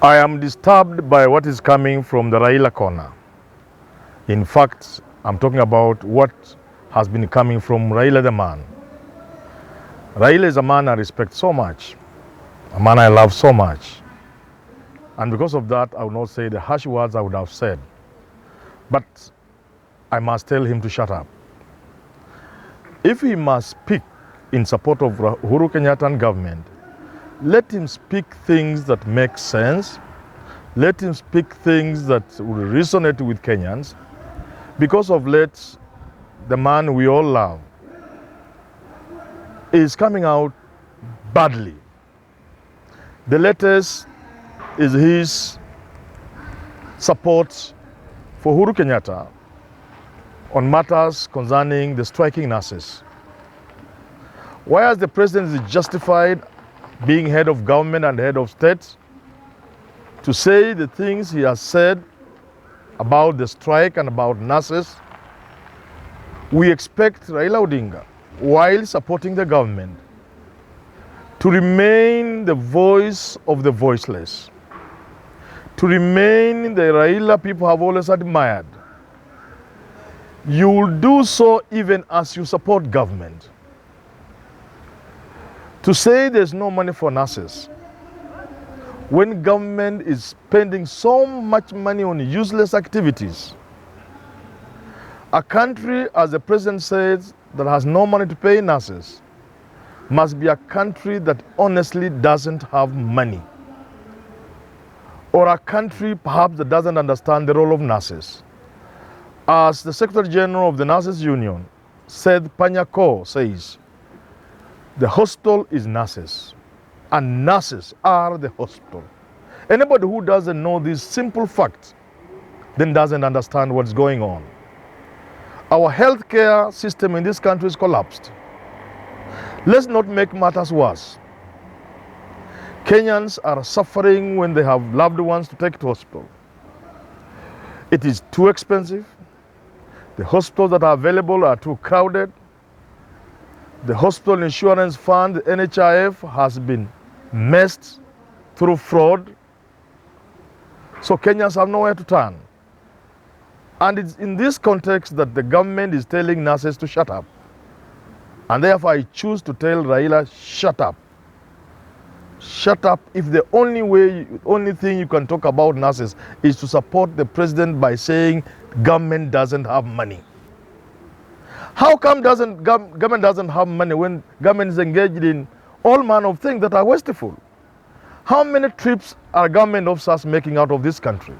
I am disturbed by what is coming from the Raila corner. In fact, I'm talking about what has been coming from Raila the man. Raila is a man I respect so much, a man I love so much. And because of that, I will not say the harsh words I would have said. But I must tell him to shut up. If he must speak in support of Uhuru Kenyatta government, let him speak things that make sense. Let him speak things that will resonate with Kenyans. Because of late, the man we all love is coming out badly. The latest is his support for Uhuru Kenyatta on matters concerning the striking nurses. Whereas the president is justified being head of government and head of state to say the things he has said about the strike and about nurses, we expect Raila Odinga, while supporting the government, to remain the voice of the voiceless, to remain the Raila people have always admired. You will do so even as you support government. To say there's no money for nurses, when government is spending so much money on useless activities, a country, as the president says, that has no money to pay nurses, must be a country that honestly doesn't have money. Or a country perhaps that doesn't understand the role of nurses. As the Secretary General of the Nurses Union, said Panyako says, the hospital is nurses, and nurses are the hospital. Anybody who doesn't know this simple fact then doesn't understand what's going on. Our healthcare system in this country is collapsed. Let's not make matters worse. Kenyans are suffering when they have loved ones to take to hospital. It is too expensive. The hospitals that are available are too crowded. The hospital insurance fund, the NHIF, has been messed through fraud. So Kenyans have nowhere to turn. And it's in this context that the government is telling nurses to shut up. And therefore I choose to tell Raila, shut up. Shut up if the only thing you can talk about nurses is to support the president by saying government doesn't have money. How come government doesn't have money when government is engaged in all manner of things that are wasteful? How many trips are government officers making out of this country?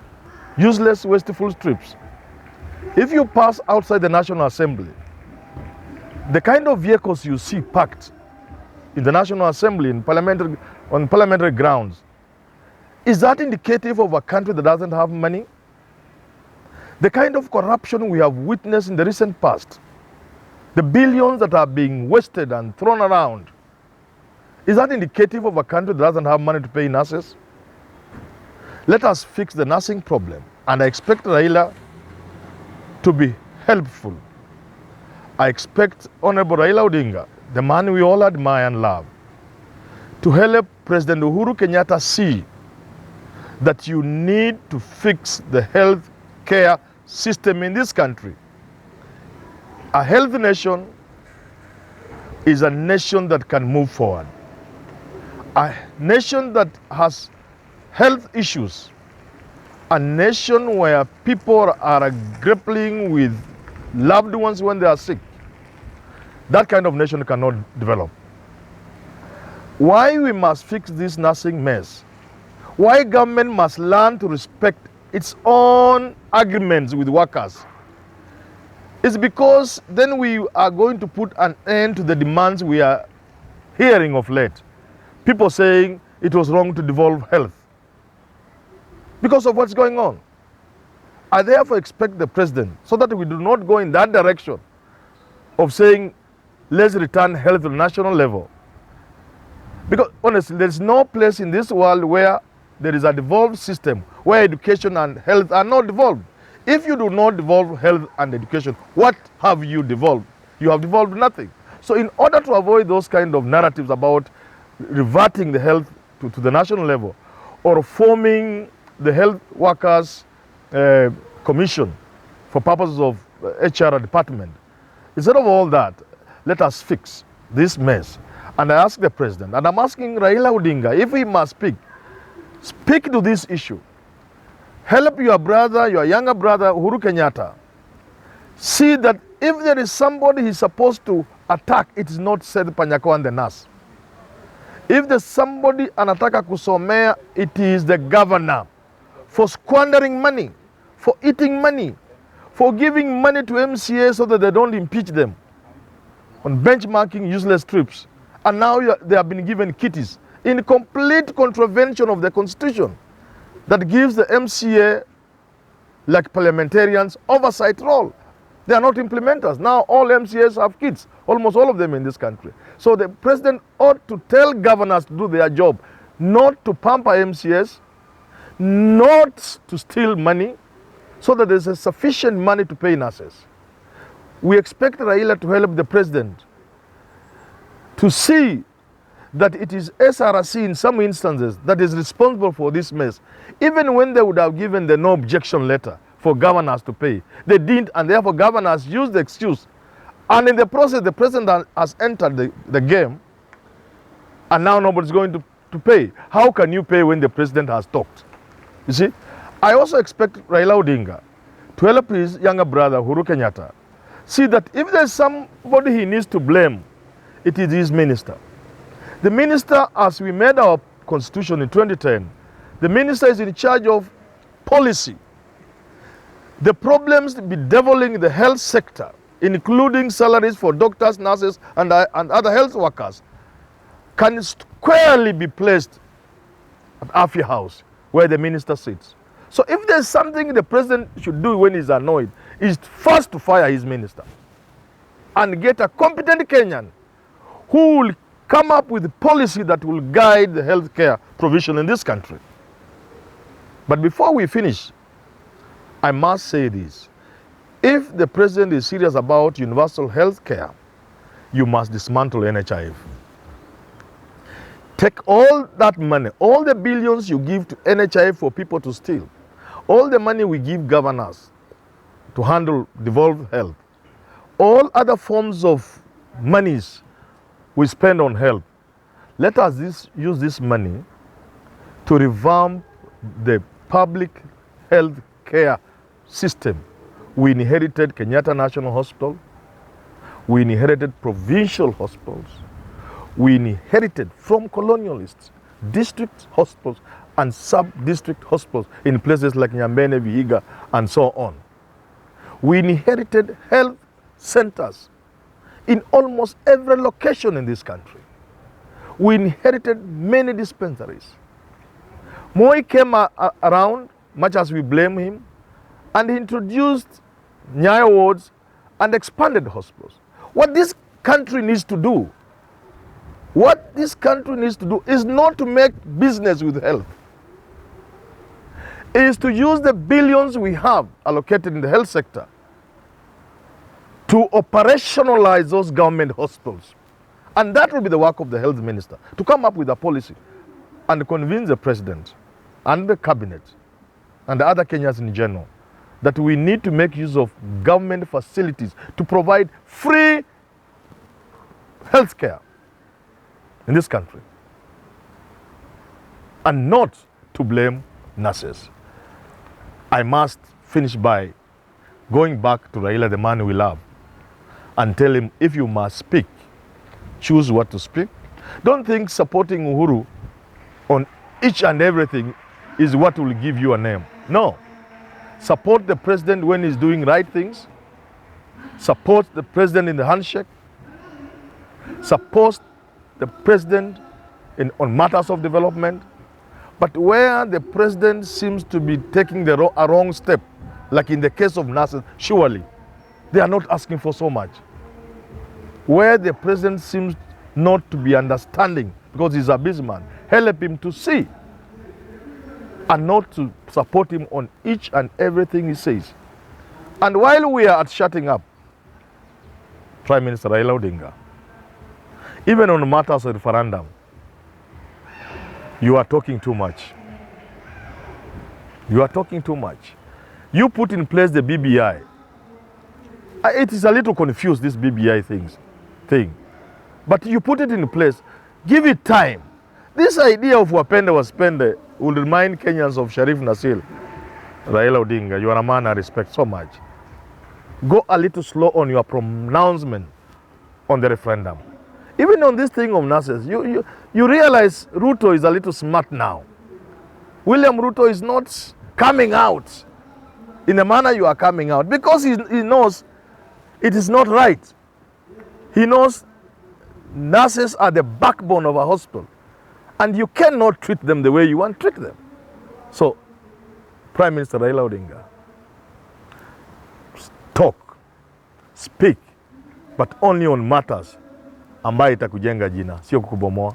Useless, wasteful trips. If you pass outside the National Assembly, the kind of vehicles you see parked in the National Assembly, on parliamentary grounds, is that indicative of a country that doesn't have money? The kind of corruption we have witnessed in the recent past, the billions that are being wasted and thrown around, is that indicative of a country that doesn't have money to pay nurses? Let us fix the nursing problem, and I expect Raila to be helpful. I expect Honorable Raila Odinga, the man we all admire and love, to help President Uhuru Kenyatta see that you need to fix the health care system in this country. A healthy nation is a nation that can move forward. A nation that has health issues, a nation where people are grappling with loved ones when they are sick, that kind of nation cannot develop. Why we must fix this nursing mess? Why government must learn to respect its own agreements with workers? It's because then we are going to put an end to the demands we are hearing of late. People saying it was wrong to devolve health because of what's going on. I therefore expect the president, so that we do not go in that direction of saying, let's return health to the national level. Because honestly, there's no place in this world where there is a devolved system, where education and health are not devolved. If you do not devolve health and education, what have you devolved? You have devolved nothing. So in order to avoid those kind of narratives about reverting the health to the national level, or forming the health workers commission for purposes of HR department. Instead of all that, let us fix this mess. And I ask the president, and I'm asking Raila Odinga, if he must speak to this issue. Help your brother, your younger brother, Uhuru Kenyatta. See that if there is somebody he's supposed to attack, it is not Seth Panyako and the nurse. If there's somebody anataka kusomea, it is the governor for squandering money, for eating money, for giving money to MCA so that they don't impeach them on benchmarking useless trips. And now they have been given kitties in complete contravention of the constitution that gives the MCA, like parliamentarians, oversight role. They are not implementers. Now all MCAs have kids, almost all of them in this country. So the president ought to tell governors to do their job, not to pamper MCAs, not to steal money, so that there's a sufficient money to pay nurses. We expect Raila to help the president to see that it is SRC in some instances that is responsible for this mess. Even when they would have given the no objection letter for governors to pay, they didn't, and therefore governors used the excuse. And in the process, the president has entered the game, and now nobody's going to pay. How can you pay when the president has talked? You see, I also expect Raila Odinga to help his younger brother, Uhuru Kenyatta, see that if there's somebody he needs to blame, it is his minister. The minister, as we made our constitution in 2010, the minister is in charge of policy. The problems bedeviling the health sector, including salaries for doctors, nurses, and other health workers, can squarely be placed at Afia House, where the minister sits. So if there's something the president should do when he's annoyed, is first to fire his minister and get a competent Kenyan who will come up with a policy that will guide the healthcare provision in this country. But before we finish, I must say this. If the president is serious about universal health care, you must dismantle NHIF. Take all that money, all the billions you give to NHIF for people to steal, all the money we give governors to handle devolved health, all other forms of monies we spend on health, let us use this money to revamp the public health care system. We inherited Kenyatta National Hospital. We inherited provincial hospitals. We inherited from colonialists district hospitals and sub-district hospitals in places like Nyambene, Vihiga, and so on. We inherited health centers in almost every location in this country. We inherited many dispensaries. Moi came around, much as we blame him, and he introduced Nyaya wards and expanded hospitals. What this country needs to do, is not to make business with health. It is to use the billions we have allocated in the health sector to operationalize those government hospitals. And that will be the work of the health minister, to come up with a policy and convince the president and the cabinet and the other Kenyans in general that we need to make use of government facilities to provide free health care in this country, and not to blame nurses. I must finish by going back to Raila, the man we love, and tell him, if you must speak, choose what to speak. Don't think supporting Uhuru on each and everything is what will give you a name. No. Support the president when he's doing right things. Support the president in the handshake. Support the president on matters of development. But where the president seems to be taking a wrong step, like in the case of nurses, surely they are not asking for so much. Where the president seems not to be understanding because he's a businessman, help him to see and not to support him on each and everything he says. And while we are at shutting up, Prime Minister Raila Odinga, even on matters of referendum, you are talking too much. You are talking too much. You put in place the BBI. It is a little confused, this BBI thing. But you put it in place. Give it time. This idea of wapende waspende will remind Kenyans of Sharif Nasil, Raila Odinga. You are a man I respect so much. Go a little slow on your pronouncement on the referendum. Even on this thing of nurses, you realize Ruto is a little smart now. William Ruto is not coming out in the manner you are coming out because he knows it is not right. He knows nurses are the backbone of a hospital and you cannot treat them the way you want to treat them. So, Prime Minister Raila Odinga, talk, speak, but only on matters ambayo itakujenga jina, sio kukubomoa.